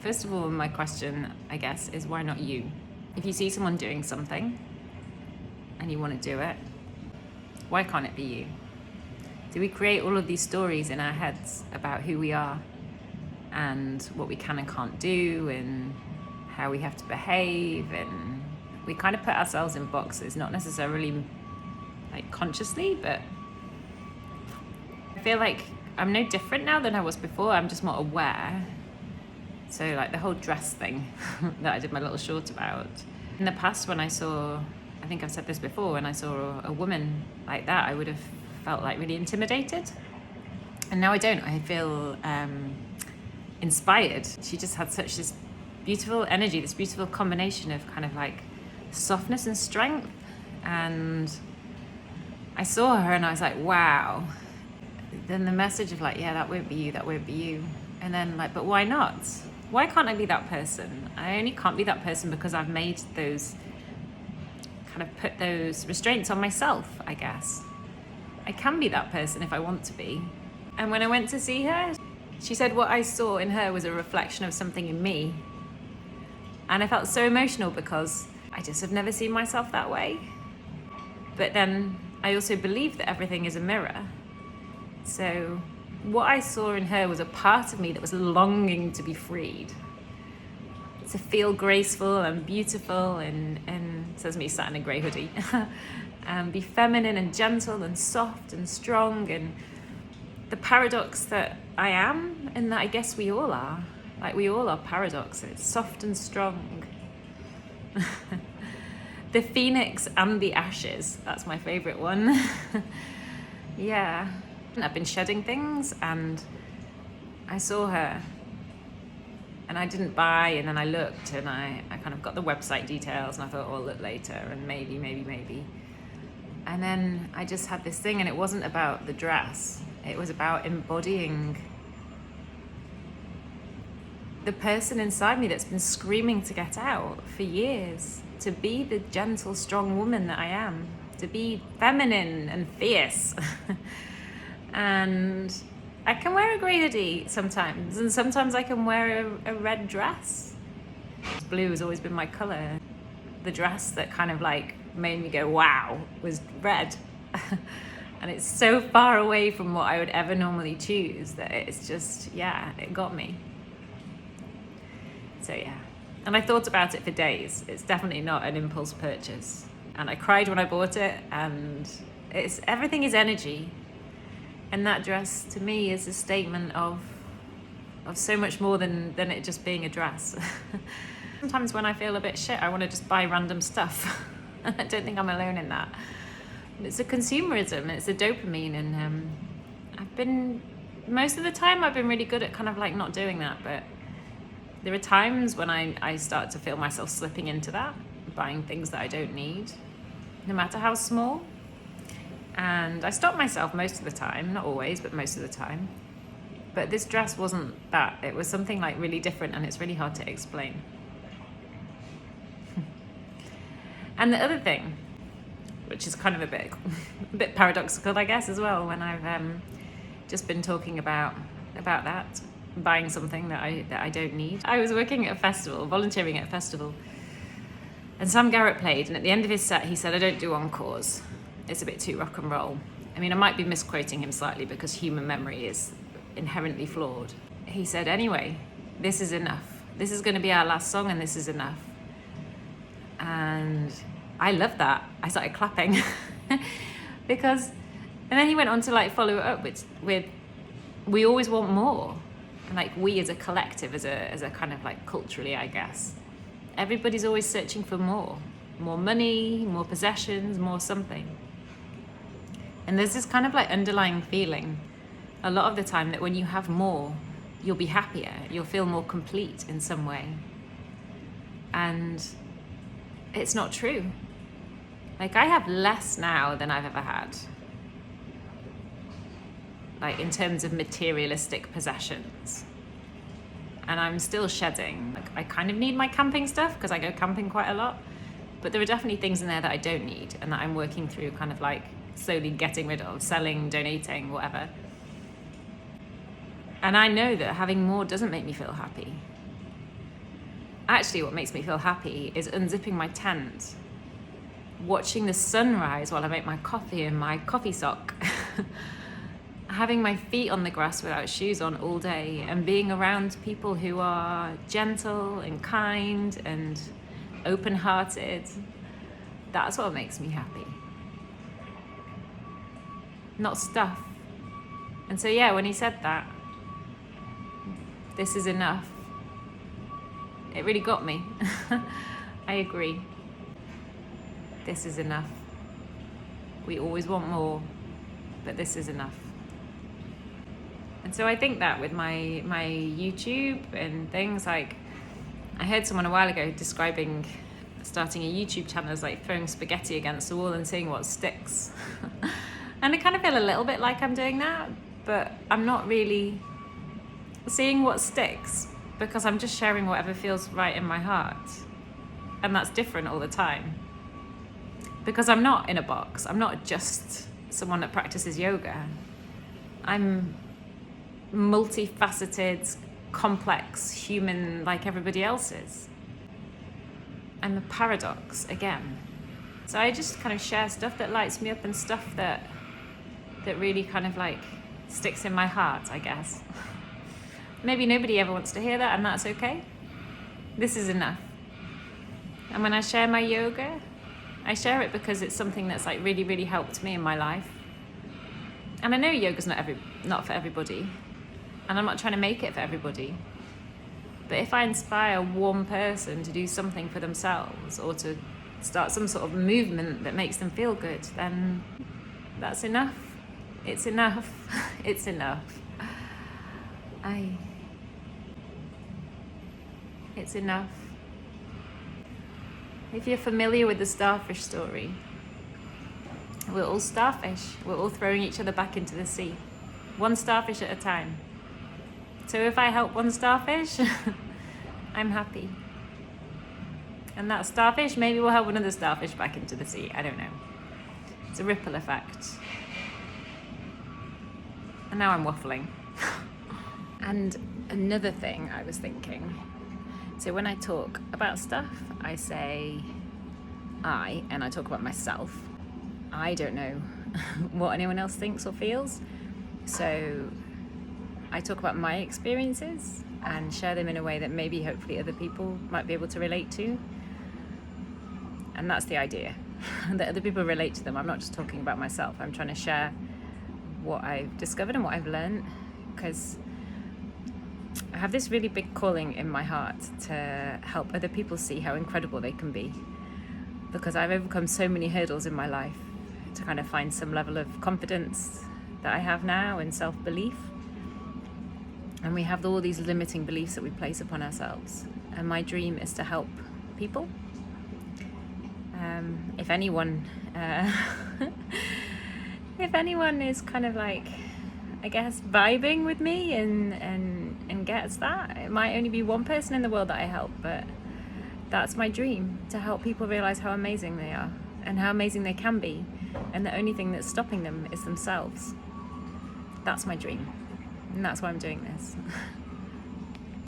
First of all, my question, I guess, is why not you? If you see someone doing something and you want to do it, why can't it be you? Do we create all of these stories in our heads about who we are and what we can and can't do and how we have to behave, and we kind of put ourselves in boxes, not necessarily like consciously, but I feel like I'm no different now than I was before. I'm just more aware. So like the whole dress thing that I did my little short about. In the past, when I saw, I think I've said this before, when I saw a woman like that, I would have felt like really intimidated. And now I don't. I feel inspired. She just had such this beautiful energy, this beautiful combination of kind of like softness and strength. And I saw her and I was like, wow. Then the message of like, yeah, that won't be you, that won't be you. And then like, but why not? Why can't I be that person? I only can't be that person because I've made those, kind of put those restraints on myself, I guess. I can be that person if I want to be. And when I went to see her, she said what I saw in her was a reflection of something in me. And I felt so emotional because I just have never seen myself that way. But then I also believe that everything is a mirror. So what I saw in her was a part of me that was longing to be freed, to feel graceful and beautiful, and says me sat in a grey hoodie, and be feminine and gentle and soft and strong, and the paradox that I am, and that I guess we all are. Like we all are paradoxes, soft and strong. The phoenix and the ashes, that's my favourite one. Yeah. I've been shedding things, and I saw her and I didn't buy, and then I looked and I kind of got the website details and I thought, oh, I'll look later, and maybe. And then I just had this thing, and it wasn't about the dress. It was about embodying the person inside me that's been screaming to get out for years, to be the gentle, strong woman that I am, to be feminine and fierce. And I can wear a grey hoodie sometimes, and sometimes I can wear a red dress. Blue has always been my colour. The dress that kind of like made me go wow was red. And it's so far away from what I would ever normally choose that it's just, yeah, it got me. So yeah, and I thought about it for days. It's definitely not an impulse purchase. And I cried when I bought it, and everything is energy. And that dress to me is a statement of so much more than it just being a dress. Sometimes when I feel a bit shit, I want to just buy random stuff. I don't think I'm alone in that. It's a consumerism, it's a dopamine, and most of the time I've been really good at kind of like not doing that, but there are times when I start to feel myself slipping into that, buying things that I don't need, no matter how small. And I stop myself most of the time, not always, but most of the time. But this dress wasn't that. It was something like really different, and it's really hard to explain. And the other thing, which is kind of a bit paradoxical, I guess, as well, when I've just been talking about that, buying something that I don't need. I was working at a festival, volunteering at a festival, and Sam Garrett played, and at the end of his set, he said, I don't do encores. It's a bit too rock and roll. I mean, I might be misquoting him slightly because human memory is inherently flawed. He said, anyway, this is enough. This is going to be our last song, and this is enough. And I loved that. I started clapping because, and then he went on to like follow it up with we always want more. And like we as a collective, as a kind of like culturally, I guess, everybody's always searching for more money, more possessions, more something. And there's this kind of like underlying feeling a lot of the time that when you have more, you'll be happier, you'll feel more complete in some way. And it's not true. Like I have less now than I've ever had. Like in terms of materialistic possessions. And I'm still shedding. Like I kind of need my camping stuff because I go camping quite a lot. But there are definitely things in there that I don't need and that I'm working through, kind of like slowly getting rid of, selling, donating, whatever. And I know that having more doesn't make me feel happy. Actually, what makes me feel happy is unzipping my tent, watching the sunrise while I make my coffee in my coffee sock, having my feet on the grass without shoes on all day, and being around people who are gentle and kind and open-hearted. That's what makes me happy. Not stuff. And so yeah, when he said that, this is enough, it really got me. I agree. This is enough. We always want more, but this is enough. And so I think that with my YouTube and things, like, I heard someone a while ago describing starting a YouTube channel as like throwing spaghetti against the wall and seeing what sticks. And I kind of feel a little bit like I'm doing that, but I'm not really seeing what sticks, because I'm just sharing whatever feels right in my heart. And that's different all the time. Because I'm not in a box. I'm not just someone that practices yoga. I'm multifaceted, complex human like everybody else is. I'm a paradox again. So I just kind of share stuff that lights me up and stuff that really kind of like sticks in my heart, I guess. Maybe nobody ever wants to hear that, and that's okay. This is enough. And when I share my yoga, I share it because it's something that's like really, really helped me in my life. And I know yoga's not for everybody, and I'm not trying to make it for everybody. But if I inspire one person to do something for themselves, or to start some sort of movement that makes them feel good, then that's enough. It's enough. It's enough. It's enough. If you're familiar with the starfish story, we're all starfish. We're all throwing each other back into the sea, one starfish at a time. So if I help one starfish, I'm happy. And that starfish maybe will help another starfish back into the sea. I don't know. It's a ripple effect. And now I'm waffling. And another thing I was thinking, so when I talk about stuff, I say I, and I talk about myself. I don't know what anyone else thinks or feels. So I talk about my experiences and share them in a way that maybe hopefully other people might be able to relate to. And that's the idea, that other people relate to them. I'm not just talking about myself. I'm trying to share what I've discovered and what I've learned, because I have this really big calling in my heart to help other people see how incredible they can be, because I've overcome so many hurdles in my life to kind of find some level of confidence that I have now and self-belief. And we have all these limiting beliefs that we place upon ourselves. And my dream is to help people. If anyone is kind of like, I guess, vibing with me and gets that, it might only be one person in the world that I help, but that's my dream, to help people realize how amazing they are and how amazing they can be, and the only thing that's stopping them is themselves. That's my dream, and that's why I'm doing this.